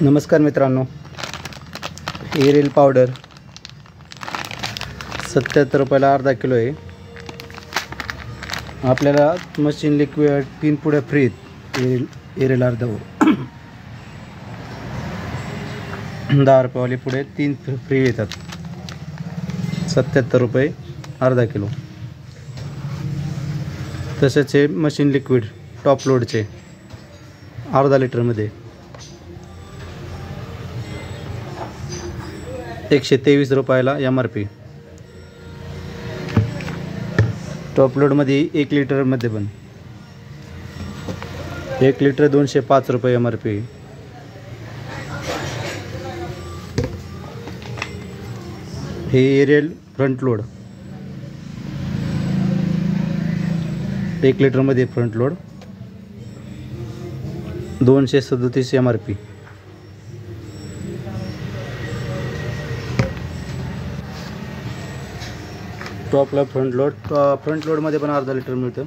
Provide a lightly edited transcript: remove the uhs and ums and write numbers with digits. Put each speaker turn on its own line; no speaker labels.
नमस्कार मित्रांनो, एरेल पावडर 77 रुपयाला अर्धा किलो आहे. आपल्याला मशीन लिक्विड 3 पुड्या फ्री एरेल अर्धा 10 रुपयेवाले पुढे 3 फ्री येतात. 77 रुपये अर्धा किलो. तसेच हे मशीन लिक्विड टॉप लोडचे अर्धा लिटरमध्ये 123 रुपयाला MRP. टॉप लोडमध्ये 1 लिटरमध्ये पण 1 लिटर 205 रुपये MRP. हे एरेल फ्रंट लोड 1 लिटरमध्ये फ्रंट लोड 237 MRP. टॉपला फ्रंट लोडमध्ये पण अर्धा लिटर मिळतं.